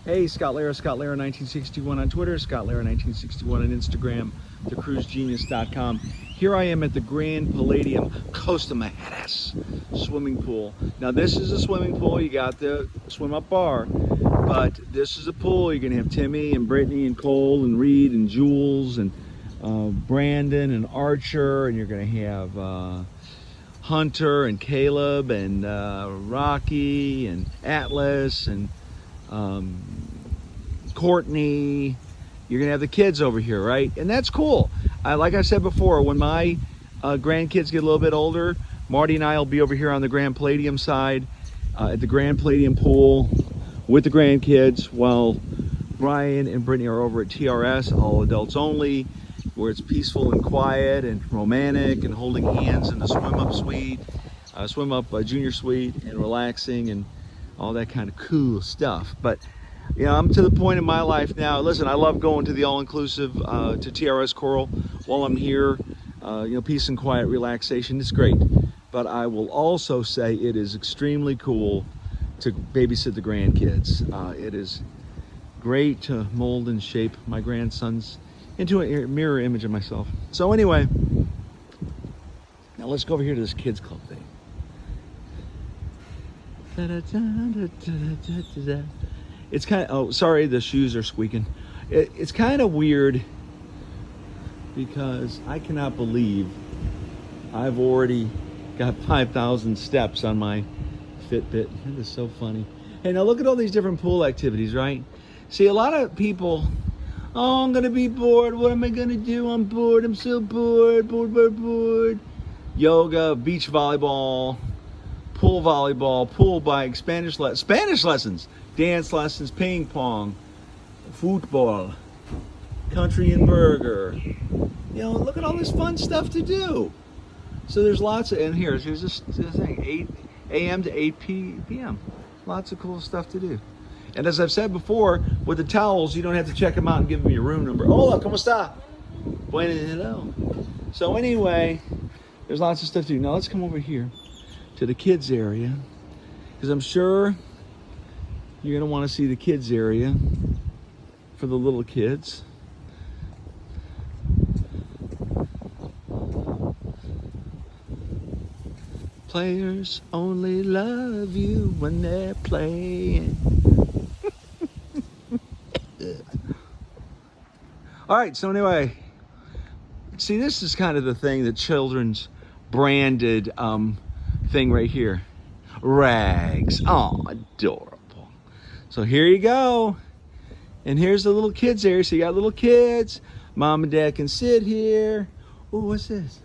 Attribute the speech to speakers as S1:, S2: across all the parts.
S1: Hey, Scott Lara 1961 on Twitter, Scott Lara 1961 on Instagram, thecruisegenius.com. Here I am at the Grand Palladium Costa Mujeres swimming pool. Now this is a swimming pool, you got the swim up bar, but this is a pool. You're gonna have Timmy and Brittany and Cole and Reed and Jules and Brandon and Archer, and you're gonna have Hunter and Caleb and Rocky and Atlas and Courtney. You're gonna have the kids over here, right? And that's cool. Like I said before, when my grandkids get a little bit older, Marty and I will be over here on the Grand Palladium side at the Grand Palladium pool with the grandkids, while Brian and Brittany are over at TRS, all adults only, where it's peaceful and quiet and romantic and holding hands in the swim-up suite, junior suite, and relaxing and all that kind of cool stuff. But you know, I'm to the point in my life now. Listen, I love going to the all-inclusive to TRS Coral while I'm here. You know, peace and quiet, relaxation. It's great. But I will also say it is extremely cool to babysit the grandkids. It is great to mold and shape my grandsons into a mirror image of myself. So anyway, now let's go over here to this kids club thing. It's kind of, oh, sorry, the shoes are squeaking. It's kind of weird because I cannot believe I've already got 5,000 steps on my Fitbit. That is so funny. Hey, now look at all these different pool activities, right? See, a lot of people, oh, I'm gonna be bored. What am I gonna do? I'm bored. I'm so bored. Bored. Yoga, beach volleyball, pool bike, Spanish lessons, dance lessons, ping pong, football, country and burger. You know, look at all this fun stuff to do. So there's lots of, and here's this thing, 8 a.m. to 8 p.m. Lots of cool stuff to do. And as I've said before, with the towels, you don't have to check them out and give them your room number. Hola, ¿cómo está? Bueno, hello. So anyway, there's lots of stuff to do. Now let's come over here to the kids area, because I'm sure you're gonna want to see the kids area for the little kids. Players only love you when they're playing. All right, so anyway, see, this is kind of the thing, the children's branded thing right here. Rags. Oh, adorable. So here you go. And here's the little kids area. So you got little kids. Mom and dad can sit here. Oh, what's this?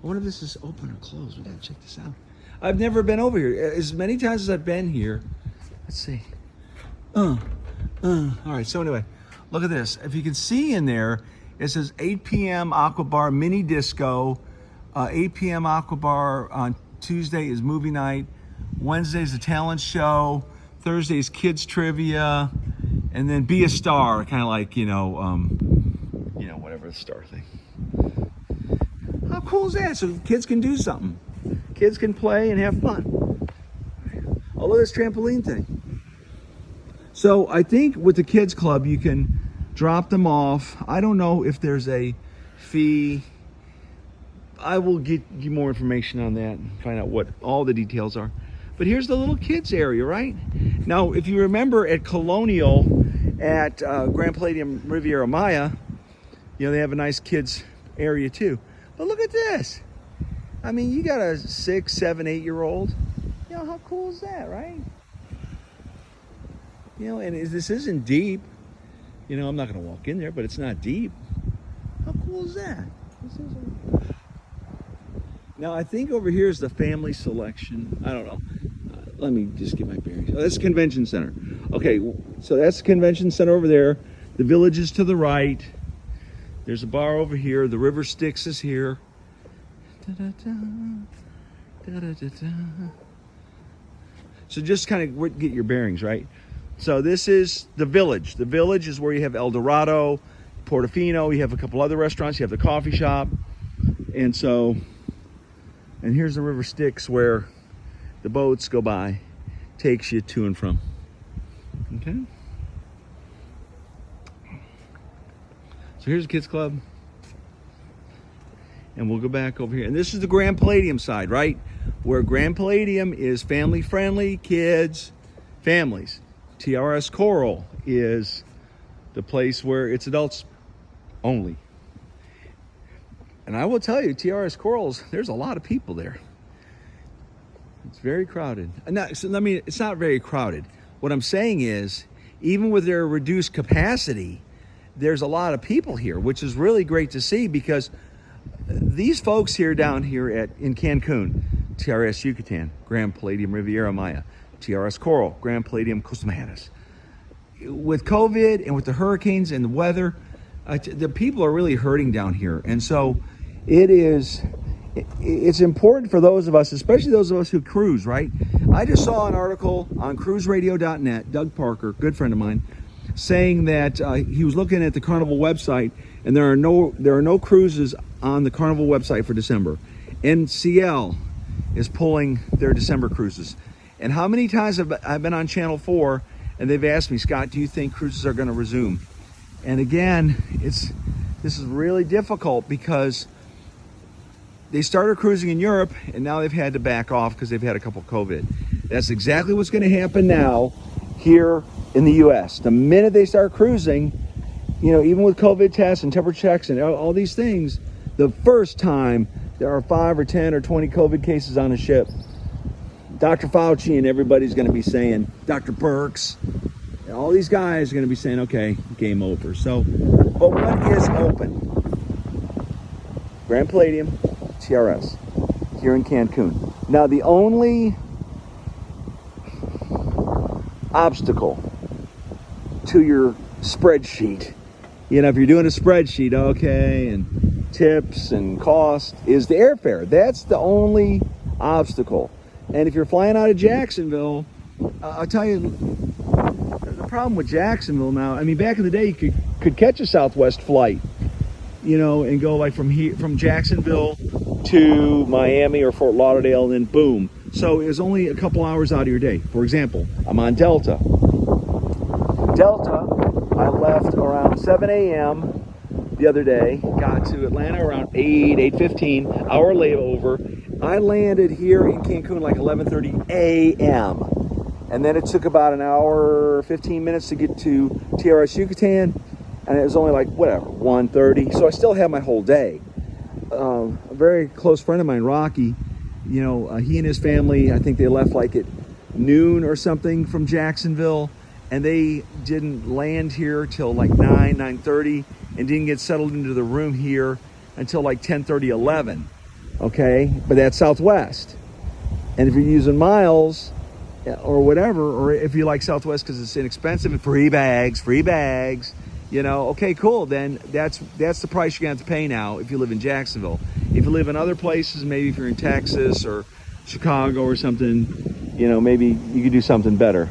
S1: I wonder if this is open or closed. We gotta check this out. I've never been over here. As many times as I've been here. Let's see. All right, so anyway, look at this. If you can see in there, it says 8 p.m. Aqua Bar Mini Disco. 8 p.m. Aqua Bar on Tuesday is movie night. Wednesday is a talent show. Thursday is kids trivia. And then be a star, kind of like, you know, whatever the star thing. How cool is that? So kids can do something. Kids can play and have fun. Oh, look at this trampoline thing. So I think with the kids club, you can drop them off. I don't know if there's a fee. I will get you more information on that and find out what all the details are. But here's the little kids area, right? Now, if you remember at Colonial at Grand Palladium Riviera Maya, you know, they have a nice kids area too. But look at this. I mean, you got a 6, 7, 8-year-old. You know, how cool is that, right? You know, and this isn't deep. You know, I'm not going to walk in there, but it's not deep. How cool is that? Now, I think over here is the family selection. I don't know. Let me just get my bearings. Oh, that's the convention center. Okay, so that's the convention center over there. The Village is to the right. There's a bar over here. The River Styx is here. So just kind of get your bearings, right? So this is the Village. The Village is where you have El Dorado, Portofino. You have a couple other restaurants. You have the coffee shop. And here's the River Styx where the boats go by, takes you to and from. Okay? So here's the kids club. And we'll go back over here. And this is the Grand Palladium side, right? Where Grand Palladium is family friendly, kids, families. TRS Coral is the place where it's adults only. And I will tell you, TRS Corals, there's a lot of people there. It's very crowded. It's not very crowded. What I'm saying is, even with their reduced capacity, there's a lot of people here, which is really great to see, because these folks here down here in Cancun, TRS Yucatan, Grand Palladium Riviera Maya, TRS Coral, Grand Palladium Costa, with COVID and with the hurricanes and the weather, the people are really hurting down here. And so it's important for those of us, especially those of us who cruise, right? I just saw an article on cruiseradio.net, Doug Parker, good friend of mine, saying that he was looking at the Carnival website, and there are no cruises on the Carnival website for December. NCL is pulling their December cruises. And how many times have I been on Channel 4 and they've asked me, Scott, do you think cruises are going to resume? And again, this is really difficult, because they started cruising in Europe and now they've had to back off because they've had a couple COVID. That's exactly what's going to happen now here in the US. The minute they start cruising, even with COVID tests and temperature checks and all these things, the first time there are 5 or 10 or 20 COVID cases on a ship, Dr. Fauci and everybody's going to be saying, Dr. Birx, all these guys are going to be saying, okay, game over. So, but what is open? Grand Palladium, TRS, here in Cancun. Now, the only obstacle to your spreadsheet, if you're doing a spreadsheet, okay, and tips and cost, is the airfare. That's the only obstacle. And if you're flying out of Jacksonville, I'll tell you, the problem with Jacksonville now, back in the day, you could catch a Southwest flight, and go like from Jacksonville to Miami or Fort Lauderdale, and then boom. So it was only a couple hours out of your day. For example, I'm on Delta. I left around 7 a.m. the other day, got to Atlanta around 8:15, hour layover. I landed here in Cancun like 11:30 a.m. And then it took about an hour, 15 minutes to get to TRS Yucatan. And it was only like, 1:30. So I still have my whole day. A very close friend of mine, Rocky, he and his family, I think they left like at noon or something from Jacksonville. And they didn't land here till like 9:30, and didn't get settled into the room here until like 10:30, 11. Okay, but that's Southwest. And if you're using miles or whatever, or if you like Southwest because it's inexpensive and free bags, okay, cool. Then that's the price you're gonna have to pay now if you live in Jacksonville. If you live in other places, maybe if you're in Texas or Chicago or something, maybe you could do something better.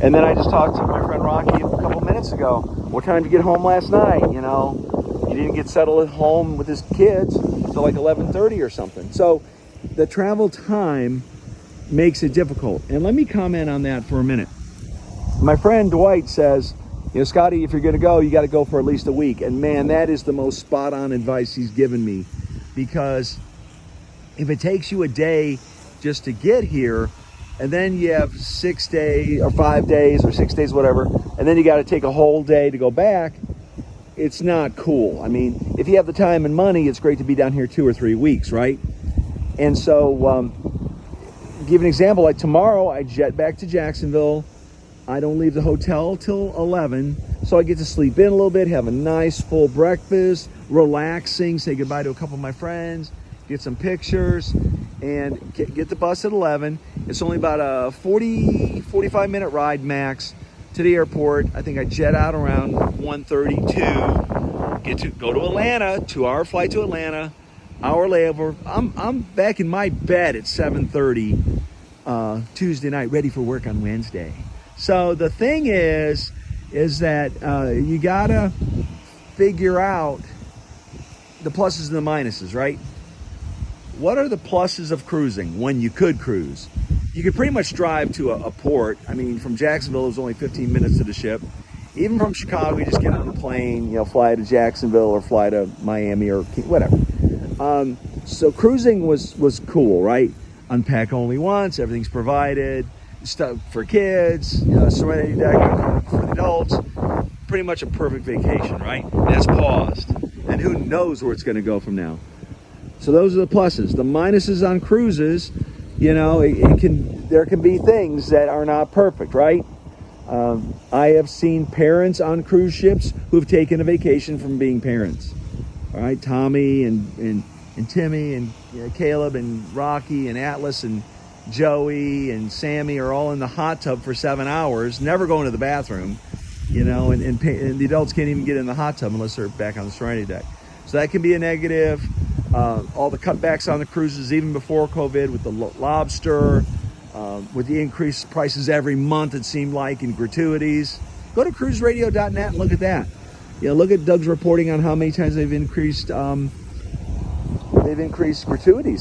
S1: And then I just talked to my friend Rocky a couple minutes ago. What time did you get home last night? He didn't get settled at home with his kids till like 11:30 or something. So the travel time makes it difficult. And let me comment on that for a minute. My friend Dwight says, Scotty, if you're going to go, you got to go for at least a week. And man, that is the most spot on advice he's given me, because if it takes you a day just to get here, and then you have 6 days or 5 days or 6 days, whatever, and then you got to take a whole day to go back, it's not cool. If you have the time and money, it's great to be down here 2 or 3 weeks, right? And so, give an example, like tomorrow I jet back to Jacksonville. I don't leave the hotel till 11, so I get to sleep in a little bit, have a nice full breakfast, relaxing, say goodbye to a couple of my friends, get some pictures, and get the bus at 11. It's only about a 45 minute ride max to the airport. I think I jet out around 1:32, go to Atlanta, 2-hour flight to Atlanta, hour layover. I'm back in my bed at 7:30 Tuesday night, ready for work on Wednesday. So the thing is that you gotta figure out the pluses and the minuses, right? What are the pluses of cruising when you could cruise? You could pretty much drive to a port. From Jacksonville, it was only 15 minutes to the ship. Even from Chicago, you just get on the plane, you know, fly to Jacksonville or fly to Miami or whatever. So cruising was cool, right? Unpack only once, everything's provided, stuff for kids, serenity deck for the adults. Pretty much a perfect vacation, right? That's paused. And who knows where it's going to go from now. So those are the pluses. The minuses on cruises, you know, there can be things that are not perfect, right? I have seen parents on cruise ships who've taken a vacation from being parents. All right, Tommy and Timmy and Caleb and Rocky and Atlas and Joey and Sammy are all in the hot tub for 7 hours, never going to the bathroom, you know, and the adults can't even get in the hot tub unless they're back on the serenity deck. So that can be a negative. All the cutbacks on the cruises, even before COVID, with the lobster, with the increased prices every month, it seemed like, in gratuities. Go to cruiseradio.net and look at that. You know, look at Doug's reporting on how many times they've increased gratuities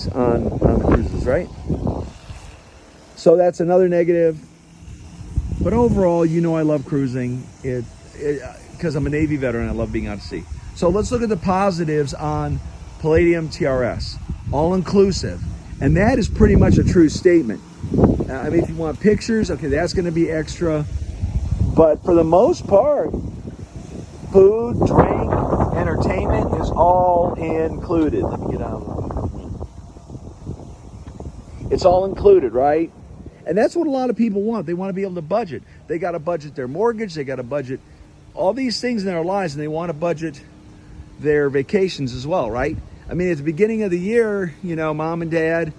S1: on the cruises, right? So that's another negative. But overall, you know, I love cruising because I'm a Navy veteran. I love being out to sea. So let's look at the positives on Palladium TRS, all inclusive, and that is pretty much a true statement. I mean, if you want pictures, okay, that's going to be extra, but for the most part, food, drink, entertainment is all included. Let me get out. It's all included, right? And that's what a lot of people want. They want to be able to budget. They got to budget their mortgage. They got to budget all these things in their lives, and they want to budget their vacations as well, right? I mean, at the beginning of the year, you know, mom and dad,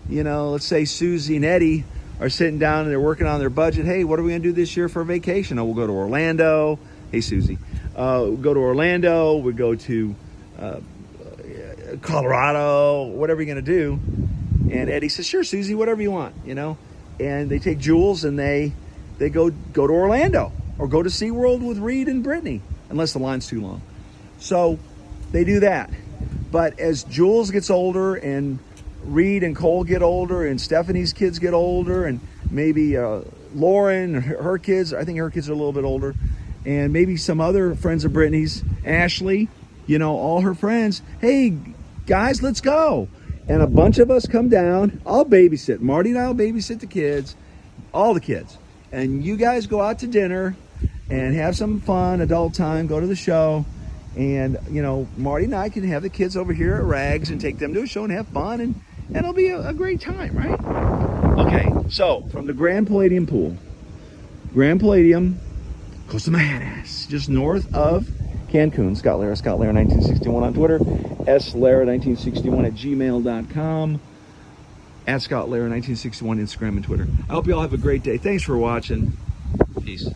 S1: you know, let's say Susie and Eddie are sitting down and they're working on their budget. Hey, what are we going to do this year for a vacation? Oh, we'll go to Orlando. Hey, Susie. We'll go to Orlando. We'll go to Colorado. Whatever you're going to do. And Eddie says, sure, Susie, whatever you want, you know. And they take Jules and they go to Orlando or go to SeaWorld with Reed and Brittany, unless the line's too long. So they do that. But as Jules gets older and Reed and Cole get older and Stephanie's kids get older and maybe Lauren, her kids, I think her kids are a little bit older, and maybe some other friends of Brittany's, Ashley, you know, all her friends, hey, guys, let's go. And a bunch of us come down. I'll babysit. Marty and I will babysit the kids, all the kids. And you guys go out to dinner and have some fun, adult time, go to the show. And, you know, Marty and I can have the kids over here at Rags and take them to a show and have fun. And it'll be a great time, right? Okay, so from the Grand Palladium pool, Grand Palladium, Costa, Mujeres, just north of Cancun. Scott Lara 1961 on Twitter, slara1961 at gmail.com, at Scott Lara 1961 Instagram and Twitter. I hope you all have a great day. Thanks for watching. Peace.